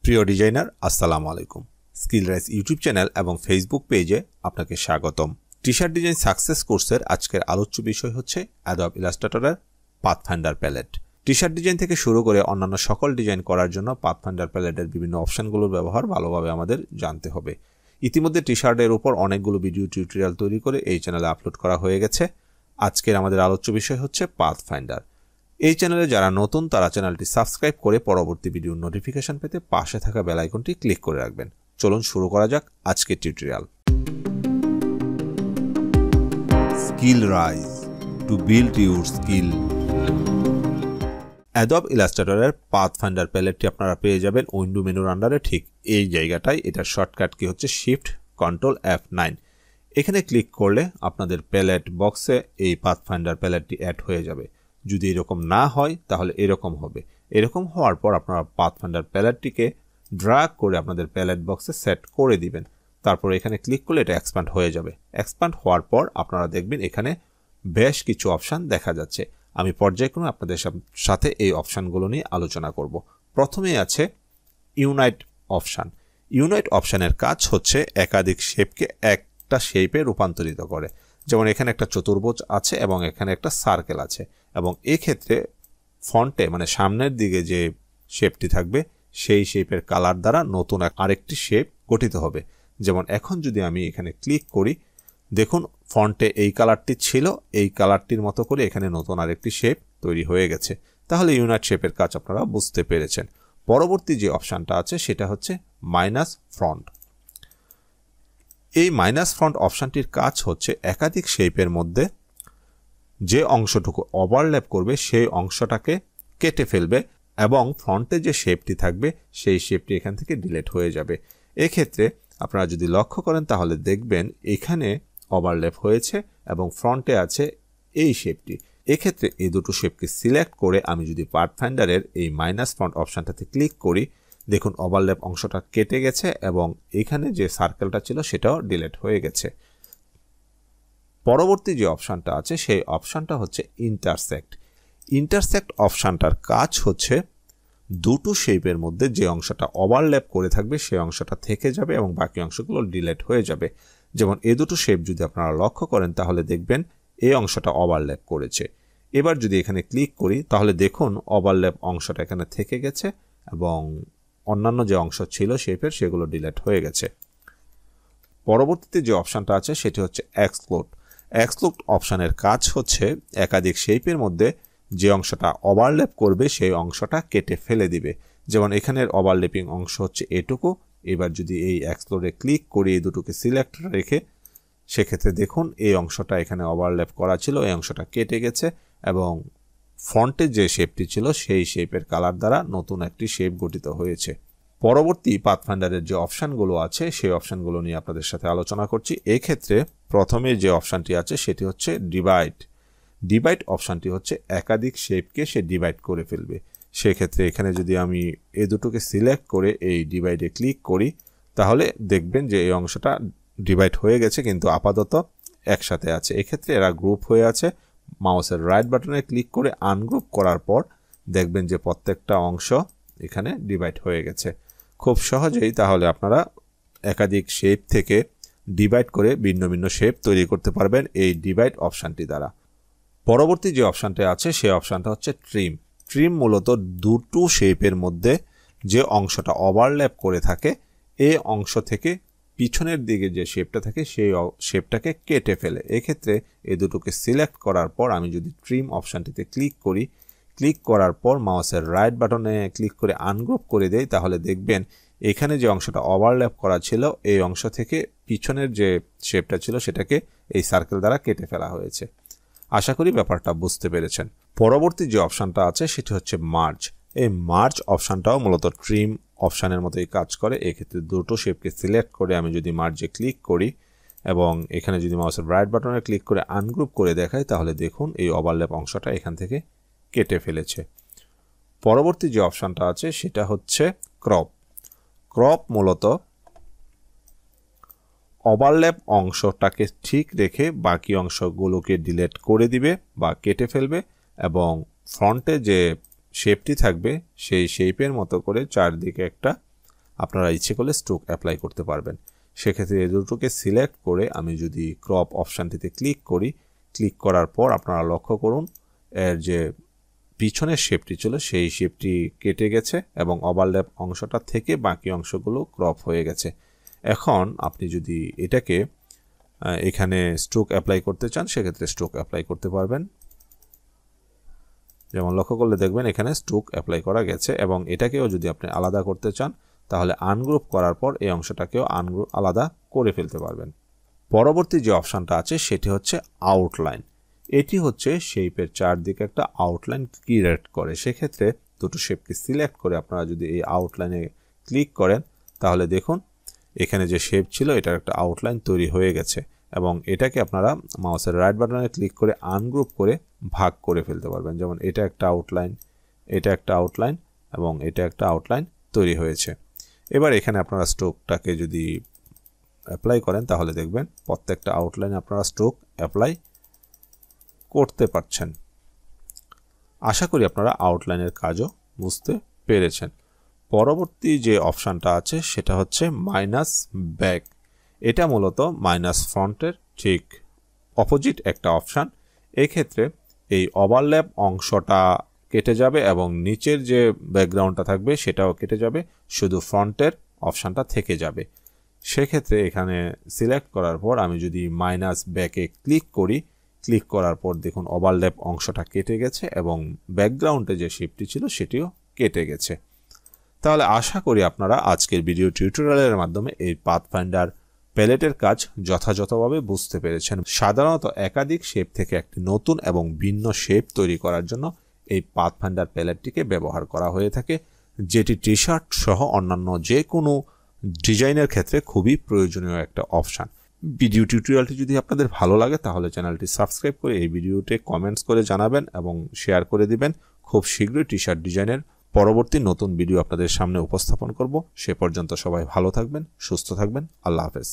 প্রিয় ডিজাইনার আসসালামু আলাইকুম। স্কিল রাইজ ইউটিউব চ্যানেল এবং ফেসবুক পেজে আপনাকে স্বাগতম। টি-শার্ট ডিজাইন সাকসেস কোর্সের আজকের আলোচ্য বিষয় হচ্ছে অ্যাডোব ইলাস্ট্রেটরের পাথফাইন্ডার প্যালেট। টি-শার্ট ডিজাইন থেকে শুরু করে অন্যান্য সকল ডিজাইন করার জন্য পাথফাইন্ডার প্যালেটের বিভিন্ন অপশনগুলোর ব্যবহার ভালোভাবে আমাদের জানতে হবে। ইতিমধ্যে টি-শার্টের উপর অনেকগুলো ভিডিও টিউটোরিয়াল তৈরি করে এই চ্যানেলে আপলোড করা হয়ে গেছে। আজকের আমাদের আলোচ্য বিষয় হচ্ছে পাথফাইন্ডার। এই চ্যানেলে যারা নতুন তারা চ্যানেলটি সাবস্ক্রাইব করে পরবর্তী ভিডিওর নোটিফিকেশন পেতে পাশে থাকা বেল আইকনটি ক্লিক করে রাখবেন। চলুন শুরু করা যাক আজকের tutorial. Skill rise to build your skill. Adobe ইলাস্ট্রেটরের পাথফাইন্ডার প্যালেটটি আপনারা পেয়ে যাবেন উইন্ডো মেনুর আন্ডারে ঠিক এই জায়গাটায়। এটার শর্টকাট কি হচ্ছে শিফট কন্ট্রোল F9। এখানে ক্লিক করলে আপনাদের প্যালেট বক্সে এই পাথফাইন্ডার প্যালেটটি অ্যাড হয়ে যাবে। যদি এরকম না হয় তাহলে এরকম হবে। এরকম হওয়ার পর আপনারা পাথফাইন্ডার প্যালেটটিকে ড্র্যাগ করে আপনাদের প্যালেট বক্সে সেট করে দিবেন। তারপর এখানে ক্লিক করলে এটা এক্সপ্যান্ড হয়ে যাবে। এক্সপ্যান্ড হওয়ার পর আপনারা দেখবেন এখানে বেশ কিছু অপশান দেখা যাচ্ছে। আমি পর্যায়ক্রমে আপনাদের সাথে এই অপশানগুলো নিয়ে আলোচনা করব। প্রথমেই আছে ইউনাইট অপশান। ইউনাইট অপশানের কাজ হচ্ছে একাধিক শেপকে একটা শেপে রূপান্তরিত করে। যেমন এখানে একটা চতুর্ভুজ আছে এবং এখানে একটা সার্কেল আছে, এবং এক্ষেত্রে ফন্টে মানে সামনের দিকে যে শেপটি থাকবে সেই শেপের কালার দ্বারা নতুন আরেকটি শেপ গঠিত হবে। যেমন এখন যদি আমি এখানে ক্লিক করি, দেখুন ফন্টে এই কালারটি ছিল, এই কালারটির মতো করে এখানে নতুন আরেকটি শেপ তৈরি হয়ে গেছে। তাহলে ইউনাইট শেপের কাজ আপনারা বুঝতে পেরেছেন। পরবর্তী যে অপশানটা আছে সেটা হচ্ছে মাইনাস ফ্রন্ট। এই মাইনাস ফ্রন্ট অপশানটির কাজ হচ্ছে একাধিক শেপের মধ্যে যে অংশটুকু ওভারল্যাপ করবে সেই অংশটাকে কেটে ফেলবে, এবং ফ্রন্টে যে শেপটি থাকবে সেই শেপটি এখান থেকে ডিলিট হয়ে যাবে। এক্ষেত্রে আপনারা যদি লক্ষ্য করেন তাহলে দেখবেন এখানে ওভারল্যাপ হয়েছে এবং ফ্রন্টে আছে এই শেপটি। এক্ষেত্রে এই দুটো শেপকে সিলেক্ট করে আমি যদি পাথফাইন্ডারের এই মাইনাস ফ্রন্ট অপশানটাতে ক্লিক করি, দেখুন ওভারল্যাপ অংশটা কেটে গেছে এবং এখানে যে সার্কেলটা ছিল সেটাও ডিলিট হয়ে গেছে। পরবর্তী যে অপশানটা আছে সেই অপশানটা হচ্ছে ইন্টারসেক্ট। ইন্টারসেক্ট অপশানটার কাজ হচ্ছে দুটো শেপের মধ্যে যে অংশটা ওভারল্যাপ করে থাকবে সেই অংশটা থেকে যাবে এবং বাকি অংশগুলো ডিলিট হয়ে যাবে। যেমন এই দুটো শেপ যদি আপনারা লক্ষ্য করেন তাহলে দেখবেন এই অংশটা ওভারল্যাপ করেছে। এবার যদি এখানে ক্লিক করি তাহলে দেখুন ওভারল্যাপ অংশটা এখানে থেকে গেছে এবং অন্যান্য যে অংশ ছিল শেপের সেগুলো ডিলিট হয়ে গেছে। পরবর্তীতে যে অপশানটা আছে সেটি হচ্ছে এক্সক্লুড। এক্সক্লুড অপশানের কাজ হচ্ছে একাধিক শেপের মধ্যে যে অংশটা ওভারল্যাপ করবে সেই অংশটা কেটে ফেলে দিবে। যেমন এখানের ওভারল্যাপিং অংশ হচ্ছে এটুকু। এবার যদি এই এক্সক্লুডে ক্লিক করি এই দুটোকে সিলেক্ট রেখে, সেক্ষেত্রে দেখুন এই অংশটা এখানে ওভারল্যাপ করা ছিল, এই অংশটা কেটে গেছে এবং ফন্টে যে শেপটি ছিল সেই শেপের কালার দ্বারা নতুন একটি শেপ গঠিত হয়েছে। পরবর্তী পাথফাইন্ডারের যে অপশানগুলো আছে সেই অপশানগুলো নিয়ে আপনাদের সাথে আলোচনা করছি। এক্ষেত্রে প্রথমে যে অপশানটি আছে সেটি হচ্ছে ডিভাইড। ডিভাইড অপশানটি হচ্ছে একাধিক শেপকে সে ডিভাইড করে ফেলবে। সেক্ষেত্রে এখানে যদি আমি এই দুটোকে সিলেক্ট করে এই ডিভাইডে ক্লিক করি তাহলে দেখবেন যে এই অংশটা ডিভাইড হয়ে গেছে কিন্তু আপাতত একসাথে আছে। এক্ষেত্রে এরা গ্রুপ হয়ে আছে। মাউসের রাইট বাটনে ক্লিক করে আনগ্রুপ করার পর দেখবেন যে প্রত্যেকটা অংশ এখানে ডিভাইড হয়ে গেছে। খুব সহজেই তাহলে আপনারা একাধিক শেপ থেকে ডিভাইড করে ভিন্ন ভিন্ন শেপ তৈরি করতে পারবেন এই ডিভাইড অপশানটি দ্বারা। পরবর্তী যে অপশানটা আছে সেই অপশানটা হচ্ছে ট্রিম। ট্রিম মূলত দুটো শেপের মধ্যে যে অংশটা ওভারল্যাপ করে থাকে এই অংশ থেকে পিছনের দিকে যে শেপটা থাকে সেই শেপটাকে কেটে ফেলে। এক্ষেত্রে এই দুটোকে সিলেক্ট করার পর আমি যদি ট্রিম অপশানটিতে ক্লিক করি, ক্লিক করার পর মাউসের রাইট বাটনে ক্লিক করে আনগ্রুপ করে দেই তাহলে দেখবেন এখানে যে অংশটা ওভারল্যাপ করা ছিল এই অংশ থেকে পিছনের যে শেপটা ছিল সেটাকে এই সার্কেল দ্বারা কেটে ফেলা হয়েছে। আশা করি ব্যাপারটা বুঝতে পেরেছেন। পরবর্তী যে অপশানটা আছে সেটি হচ্ছে মার্জ। এই মার্জ অপশানটাও মূলত ট্রিম অপশানের মতোই কাজ করে। এক্ষেত্রে দুটো শেপকে সিলেক্ট করে আমি যদি মার্জে ক্লিক করি এবং এখানে যদি মাউসের রাইট বাটনে ক্লিক করে আনগ্রুপ করে দেখাই তাহলে দেখুন এই ওভারল্যাপ অংশটা এখান থেকে কেটে ফেলেছে। পরবর্তী যে অপশানটা আছে সেটা হচ্ছে ক্রপ। ক্রপ মূলত ওভারল্যাপ অংশটাকে ঠিক রেখে বাকি অংশগুলোকে ডিলিট করে দিবে বা কেটে ফেলবে এবং ফ্রন্টে যে শেপটি থাকবে সেই শেপের মতো করে চারদিকে একটা আপনারা ইচ্ছে করলে স্ট্রোক অ্যাপ্লাই করতে পারবেন। সেক্ষেত্রে এই দুটোকে সিলেক্ট করে আমি যদি ক্রপ অপশানটিতে ক্লিক করি, ক্লিক করার পর আপনারা লক্ষ্য করুন এর যে পিছনের শেপটি ছিল সেই শেপটি কেটে গেছে এবং ওভারল্যাপ অংশটা থেকে বাকি অংশগুলো ক্রপ হয়ে গেছে। এখন আপনি যদি এটাকে এখানে স্ট্রোক অ্যাপ্লাই করতে চান সেক্ষেত্রে স্ট্রোক অ্যাপ্লাই করতে পারবেন। যেমন লক্ষ্য করলে দেখবেন এখানে স্ট্রোক অ্যাপ্লাই করা গেছে এবং এটাকেও যদি আপনি আলাদা করতে চান তাহলে আনগ্রুপ করার পর এই অংশটাকেও আলাদা করে ফেলতে পারবেন। পরবর্তী যে অপশানটা আছে সেটি হচ্ছে আউটলাইন। এটি হচ্ছে শেপের চারদিকে একটা আউটলাইন ক্রিয়েট করে। সেক্ষেত্রে দুটো শেপকে সিলেক্ট করে আপনারা যদি এই আউটলাইনে ক্লিক করেন তাহলে দেখুন এখানে যে শেপ ছিল এটার একটা আউটলাইন তৈরি হয়ে গেছে এবং এটাকে আপনারা মাউসের রাইট বাটনে ক্লিক করে আনগ্রুপ করে ভাগ করে ফেলতে পারবেন। যেমন এটা একটা আউটলাইন, এটা একটা আউটলাইন এবং এটা একটা আউটলাইন তৈরি হয়েছে। এবার এখানে আপনারা স্ট্রোকটাকে যদি অ্যাপ্লাই করেন তাহলে দেখবেন প্রত্যেকটা আউটলাইনে আপনারা স্ট্রোক অ্যাপ্লাই করতে পারছেন। আশা করি আপনারা আউটলাইনের কাজও বুঝতে পেরেছেন। পরবর্তী যে অপশানটা আছে সেটা হচ্ছে মাইনাস ব্যাক। এটা মূলত মাইনাস ফ্রন্টের ঠিক অপোজিট একটা অপশান। এক্ষেত্রে এই ওভারল্যাপ অংশটা কেটে যাবে এবং নিচের যে ব্যাকগ্রাউন্ডটা থাকবে সেটাও কেটে যাবে, শুধু ফ্রন্টের অপশানটা থেকে যাবে। সেক্ষেত্রে এখানে সিলেক্ট করার পর আমি যদি মাইনাস ব্যাকে ক্লিক করি, ক্লিক করার পর দেখুন ওভারল্যাপ অংশটা কেটে গেছে এবং ব্যাকগ্রাউন্ডে যে শেপটি ছিল সেটিও কেটে গেছে। তাহলে আশা করি আপনারা আজকের ভিডিও টিউটোরিয়ালের মাধ্যমে এই পাথফাইন্ডার প্যালেটের কাজ যথাযথভাবে বুঝতে পেরেছেন। সাধারণত একাধিক শেপ থেকে একটি নতুন এবং ভিন্ন শেপ তৈরি করার জন্য এই পাথফাইন্ডার প্যালেটটিকে ব্যবহার করা হয়ে থাকে, যেটি টি শার্ট সহ অন্যান্য যে কোনো ডিজাইনের ক্ষেত্রে খুবই প্রয়োজনীয় একটা অপশান। ভিডিও টিউটোরিয়ালটি যদি আপনাদের ভালো লাগে তাহলে চ্যানেলটি সাবস্ক্রাইব করে এই ভিডিওতে কমেন্টস করে জানাবেন এবং শেয়ার করে দিবেন। খুব শীঘ্রই টি শার্ট ডিজাইনের পরবর্তী নতুন ভিডিও আপনাদের সামনে উপস্থাপন করব। সে পর্যন্ত সবাই ভালো থাকবেন, সুস্থ থাকবেন। আল্লাহ হাফেজ।